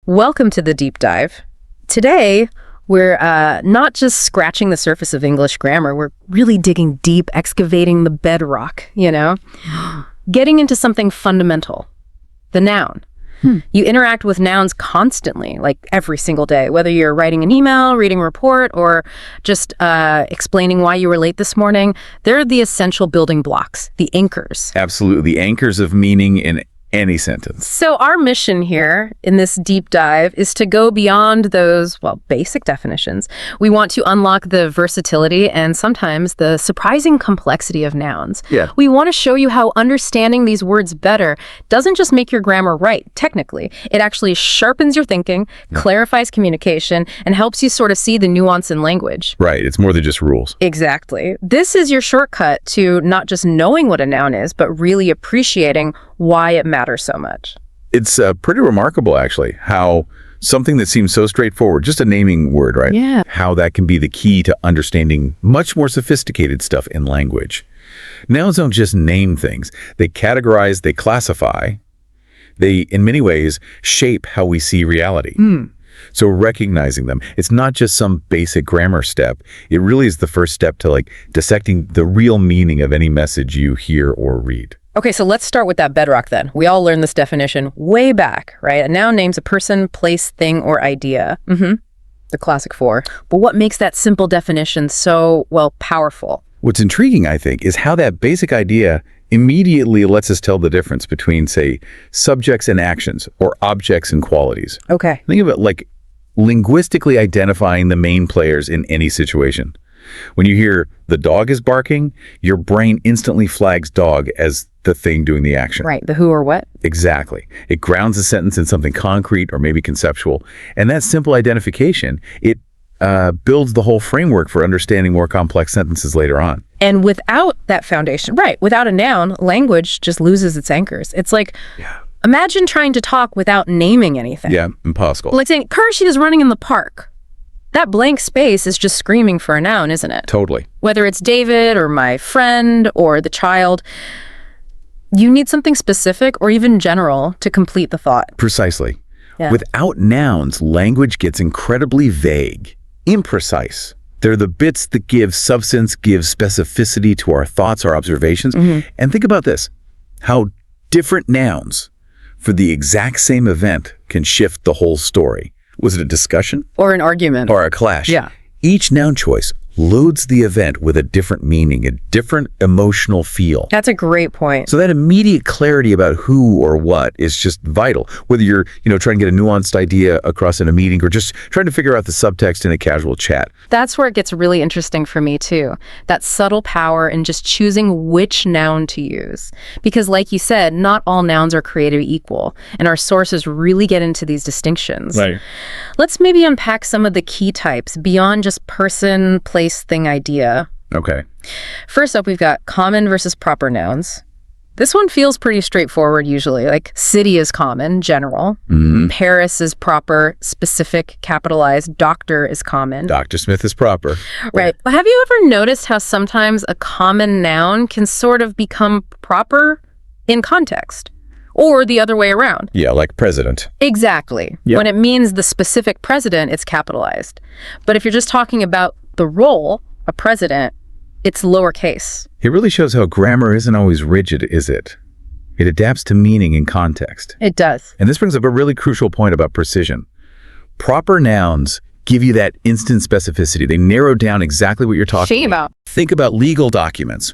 Welcome to the deep dive. Today, we're not just scratching the surface of English grammar, we're really digging deep, excavating the bedrock, getting into something fundamental, the noun. You interact with nouns constantly, like every single day, whether you're writing an email, reading a report, or just explaining why you were late this morning. They're the essential building blocks, the anchors. Absolutely, the anchors of meaning in any sentence. So our mission here in this deep dive is to go beyond those, basic definitions. We want to unlock the versatility and sometimes the surprising complexity of nouns. Yeah. We want to show you how understanding these words better doesn't just make your grammar right, technically. It actually sharpens your thinking, clarifies communication, and helps you sort of see the nuance in language. Right, it's more than just rules. Exactly. This is your shortcut to not just knowing what a noun is, but really appreciating why it matters so much. It's pretty remarkable, actually, how something that seems so straightforward, just a naming word, right? Yeah. How that can be the key to understanding much more sophisticated stuff in language. Nouns don't just name things. They categorize, they classify. They, in many ways, shape how we see reality. So recognizing them, it's not just some basic grammar step. It really is the first step to dissecting the real meaning of any message you hear or read. Okay, so let's start with that bedrock then. We all learned this definition way back, right? A noun names a person, place, thing, or idea. The classic four. But what makes that simple definition so, powerful? What's intriguing, I think, is how that basic idea immediately lets us tell the difference between, say, subjects and actions, or objects and qualities. Okay. Think of it like linguistically identifying the main players in any situation. When you hear the dog is barking, your brain instantly flags dog as the thing doing the action. Right, the who or what? Exactly. It grounds the sentence in something concrete or maybe conceptual. And that simple identification, it builds the whole framework for understanding more complex sentences later on. And without that foundation, right, without a noun, language just loses its anchors. It's like, imagine trying to talk without naming anything. Yeah, impossible. Like saying, Kershey is running in the park. That blank space is just screaming for a noun, isn't it? Totally. Whether it's David or my friend or the child, you need something specific or even general to complete the thought. Precisely. Yeah. Without nouns, language gets incredibly vague, imprecise. They're the bits that give substance, give specificity to our thoughts, our observations. And think about this, how different nouns for the exact same event can shift the whole story. Was it a discussion? Or an argument. Or a clash? Yeah. Each noun choice loads the event with a different meaning, a different emotional feel. That's a great point. So that immediate clarity about who or what is just vital, whether you're, trying to get a nuanced idea across in a meeting or just trying to figure out the subtext in a casual chat. That's where it gets really interesting for me too. That subtle power in just choosing which noun to use. Because like you said, not all nouns are created equal, and our sources really get into these distinctions. Right. Let's maybe unpack some of the key types beyond just person, place, thing, idea. Okay. First up, we've got common versus proper nouns. This one feels pretty straightforward usually, like city is common, general. Paris is proper, specific, capitalized. Doctor is common. Dr. Smith is proper. Right. But have you ever noticed how sometimes a common noun can sort of become proper in context? Or the other way around. Yeah, like president. Exactly. Yep. When it means the specific president, it's capitalized. But if you're just talking about the role, a president, it's lowercase. It really shows how grammar isn't always rigid, is it? It adapts to meaning and context. It does. And this brings up a really crucial point about precision. Proper nouns give you that instant specificity. They narrow down exactly what you're talking about. Think about legal documents.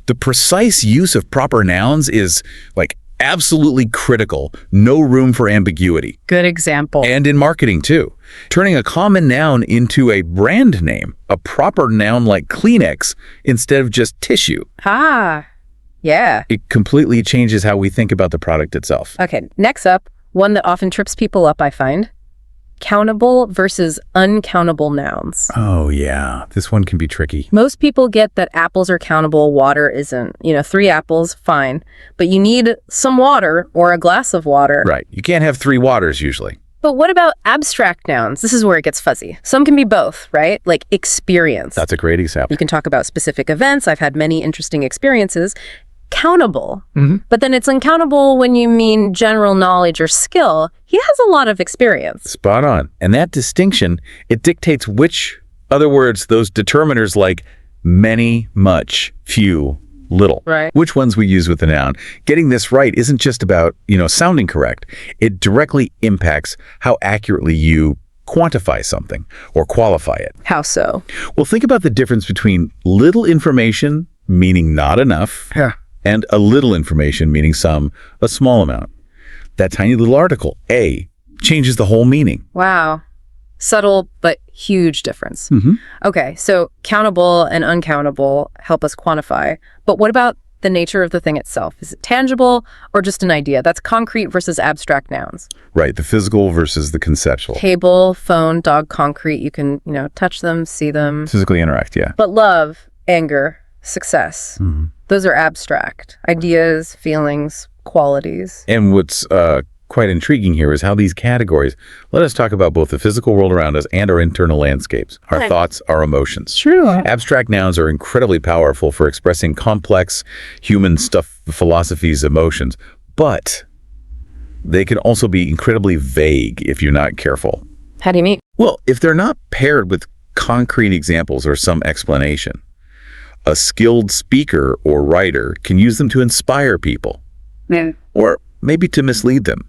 The precise use of proper nouns is absolutely critical. No room for ambiguity. Good example. And in marketing too. Turning a common noun into a brand name, a proper noun like Kleenex instead of just tissue. Yeah. It completely changes how we think about the product itself. Okay, next up, one that often trips people up, I find. Countable versus uncountable nouns. Oh yeah, this one can be tricky. Most people get that apples are countable, water isn't. 3 apples, fine. But you need some water or a glass of water. Right, you can't have 3 waters usually. But what about abstract nouns? This is where it gets fuzzy. Some can be both, right? Like experience. That's a great example. You can talk about specific events. I've had many interesting experiences. countable. But then it's uncountable when you mean general knowledge or skill. He has a lot of experience. Spot on. And that distinction, it dictates which other words, those determiners like many, much, few, little. Right. Which ones we use with the noun. Getting this right isn't just about, sounding correct. It directly impacts how accurately you quantify something or qualify it. How so? Well, think about the difference between little information, meaning not enough, and a little information, meaning a small amount. That tiny little article, a, changes the whole meaning. Wow. Subtle but huge difference. Okay, so countable and uncountable help us quantify. But what about the nature of the thing itself? Is it tangible or just an idea? That's concrete versus abstract nouns. Right, the physical versus the conceptual. Table, phone, dog, concrete. You can, touch them, see them. Physically interact, yeah. But love, anger, success, those are abstract. Ideas, feelings, qualities. And what's quite intriguing here is how these categories let us talk about both the physical world around us and our internal landscapes, our thoughts, our emotions. True. Abstract nouns are incredibly powerful for expressing complex human stuff, philosophies, emotions, but they can also be incredibly vague if you're not careful. How do you mean? Well, if they're not paired with concrete examples or some explanation, a skilled speaker or writer can use them to inspire people, or maybe to mislead them.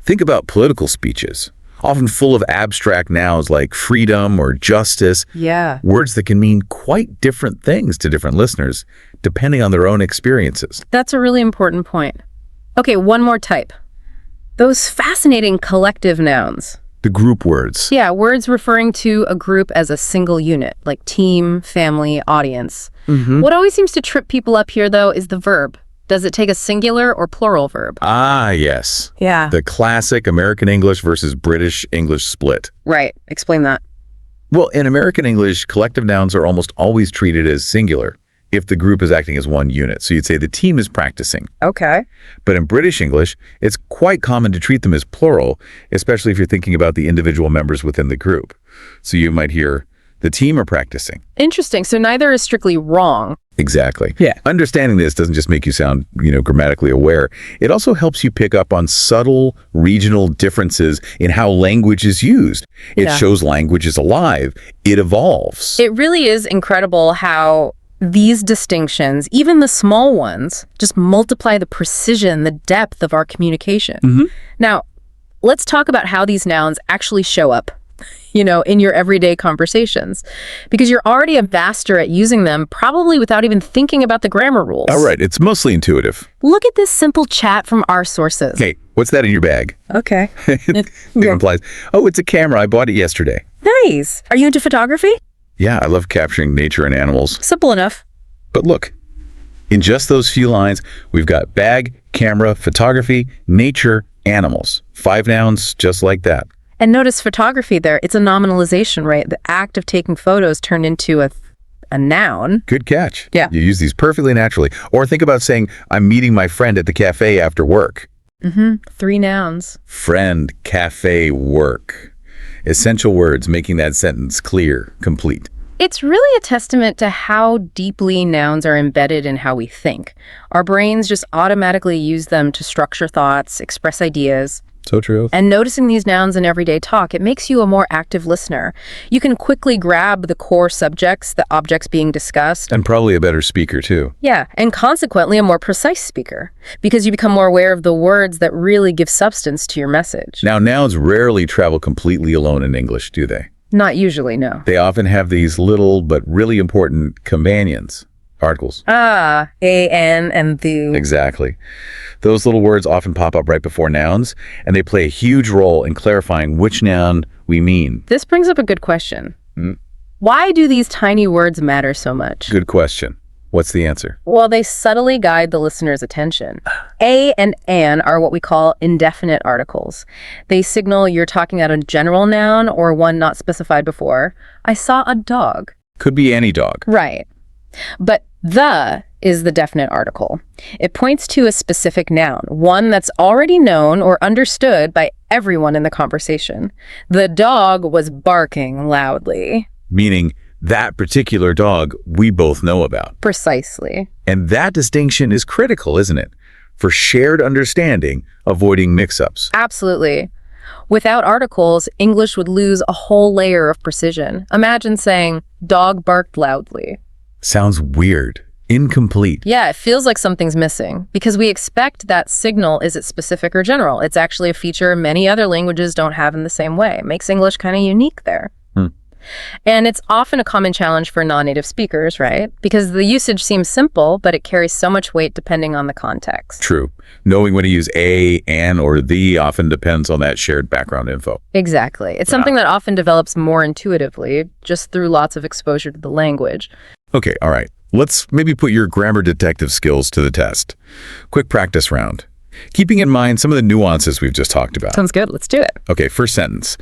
Think about political speeches, often full of abstract nouns like freedom or justice. Yeah. Words that can mean quite different things to different listeners, depending on their own experiences. That's a really important point. Okay, one more type. Those fascinating collective nouns. The group words. Yeah, words referring to a group as a single unit, like team, family, audience. What always seems to trip people up here, though, is the verb. Does it take a singular or plural verb? Ah, yes. Yeah. The classic American English versus British English split. Right. Explain that. Well, in American English, collective nouns are almost always treated as singular if the group is acting as one unit. So you'd say the team is practicing. Okay. But in British English, it's quite common to treat them as plural, especially if you're thinking about the individual members within the group. So you might hear, the team are practicing. Interesting. So neither is strictly wrong. Exactly. Yeah. Understanding this doesn't just make you sound, grammatically aware. It also helps you pick up on subtle regional differences in how language is used. It shows language is alive. It evolves. It really is incredible how these distinctions, even the small ones, just multiply the precision, the depth of our communication. Now, let's talk about how these nouns actually show up in your everyday conversations, because you're already a master at using them, probably without even thinking about the grammar rules. All right. It's mostly intuitive. Look at this simple chat from our sources. Hey, what's that in your bag? Okay. It implies, oh, it's a camera. I bought it yesterday. Nice. Are you into photography? Yeah, I love capturing nature and animals. Simple enough. But look, in just those few lines, we've got bag, camera, photography, nature, animals. 5 nouns just like that. And notice photography there. It's a nominalization, right? The act of taking photos turned into a noun. Good catch. Yeah. You use these perfectly naturally. Or think about saying, I'm meeting my friend at the cafe after work. 3 nouns. Friend, cafe, work. Essential words making that sentence clear, complete. It's really a testament to how deeply nouns are embedded in how we think. Our brains just automatically use them to structure thoughts, express ideas. So true. And noticing these nouns in everyday talk, it makes you a more active listener. You can quickly grab the core subjects, the objects being discussed. And probably a better speaker, too. Yeah, and consequently a more precise speaker, because you become more aware of the words that really give substance to your message. Now, nouns rarely travel completely alone in English, do they? Not usually, no. They often have these little but really important companions, articles. Ah, a, and the. Exactly. Those little words often pop up right before nouns, and they play a huge role in clarifying which noun we mean. This brings up a good question. Why do these tiny words matter so much? Good question. What's the answer? Well, they subtly guide the listener's attention. A and an are what we call indefinite articles. They signal you're talking about a general noun or one not specified before. I saw a dog. Could be any dog. Right. But the is the definite article. It points to a specific noun, one that's already known or understood by everyone in the conversation. The dog was barking loudly. Meaning That particular dog we both know about. Precisely. And that distinction is critical, isn't it? For shared understanding, avoiding mix-ups. Absolutely. Without articles, English would lose a whole layer of precision. Imagine saying, dog barked loudly. Sounds weird. Incomplete. Yeah, it feels like something's missing because we expect that signal is it specific or general. It's actually a feature many other languages don't have in the same way. It makes English kind of unique there. And it's often a common challenge for non-native speakers, right? Because the usage seems simple, but it carries so much weight depending on the context. True. Knowing when to use a, an, or the often depends on that shared background info. Exactly. It's something that often develops more intuitively, just through lots of exposure to the language. Okay, all right. Let's maybe put your grammar detective skills to the test. Quick practice round. Keeping in mind some of the nuances we've just talked about. Sounds good. Let's do it. Okay, first sentence.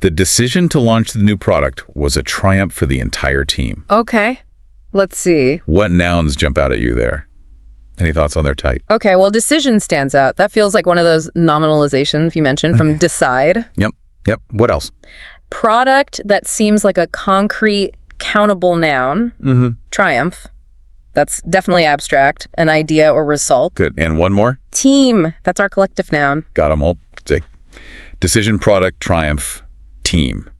The decision to launch the new product was a triumph for the entire team. Okay. Let's see. What nouns jump out at you there? Any thoughts on their type? Okay, well, decision stands out. That feels like one of those nominalizations you mentioned from decide. Yep. What else? Product that seems like a concrete, countable noun. Triumph. That's definitely abstract, an idea or result. Good. And one more? Team. That's our collective noun. Got them all. Decision, product, triumph, team.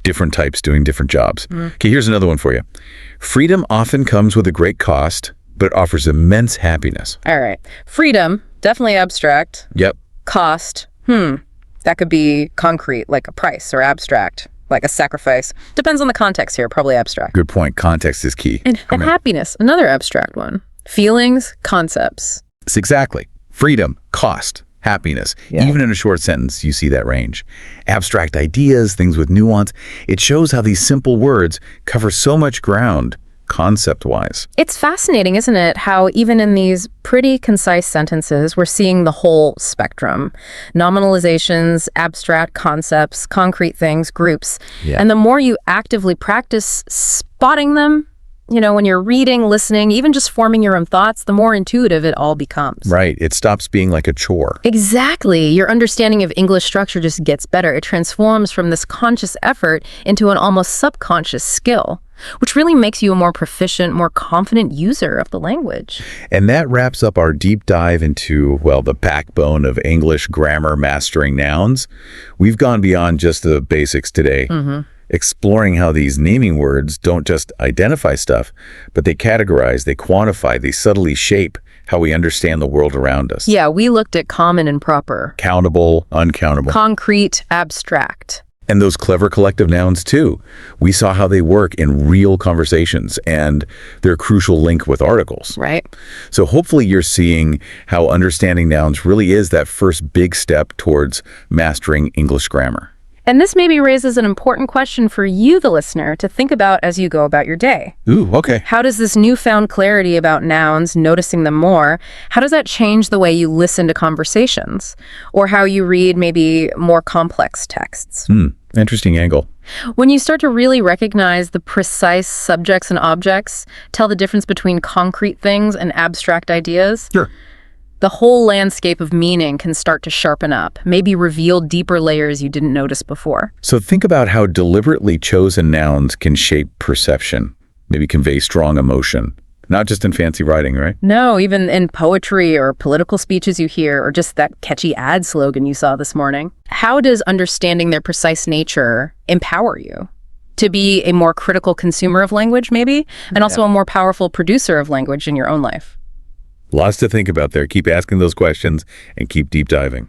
Different types doing different jobs. Okay, here's another one for you. Freedom often comes with a great cost, but it offers immense happiness. All right. Freedom, definitely abstract. Yep. Cost, that could be concrete, like a price, or abstract, like a sacrifice. Depends on the context here, probably abstract. Good point. Context is key. And happiness, another abstract one. Feelings, concepts. It's exactly. Freedom, cost, happiness. Yeah. Even in a short sentence, you see that range. Abstract ideas, things with nuance. It shows how these simple words cover so much ground, concept-wise. It's fascinating, isn't it, how even in these pretty concise sentences, we're seeing the whole spectrum. Nominalizations, abstract concepts, concrete things, groups. Yeah. And the more you actively practice spotting them, when you're reading, listening, even just forming your own thoughts, the more intuitive it all becomes. Right. It stops being like a chore. Exactly. Your understanding of English structure just gets better. It transforms from this conscious effort into an almost subconscious skill, which really makes you a more proficient, more confident user of the language. And that wraps up our deep dive into, well, the backbone of English grammar mastering nouns. We've gone beyond just the basics today. Exploring how these naming words don't just identify stuff, but they categorize, they quantify, they subtly shape how we understand the world around us. Yeah, we looked at common and proper. Countable, uncountable. Concrete, abstract. And those clever collective nouns, too. We saw how they work in real conversations and their crucial link with articles. Right. So hopefully you're seeing how understanding nouns really is that first big step towards mastering English grammar. And this maybe raises an important question for you, the listener, to think about as you go about your day. Ooh, okay. How does this newfound clarity about nouns, noticing them more, how does that change the way you listen to conversations? Or how you read maybe more complex texts? Interesting angle. When you start to really recognize the precise subjects and objects, tell the difference between concrete things and abstract ideas, Sure. the whole landscape of meaning can start to sharpen up, maybe reveal deeper layers you didn't notice before. So think about how deliberately chosen nouns can shape perception, maybe convey strong emotion, not just in fancy writing, right? No, even in poetry or political speeches you hear, or just that catchy ad slogan you saw this morning. How does understanding their precise nature empower you to be a more critical consumer of language, maybe, and also a more powerful producer of language in your own life? Lots to think about there. Keep asking those questions and keep deep diving.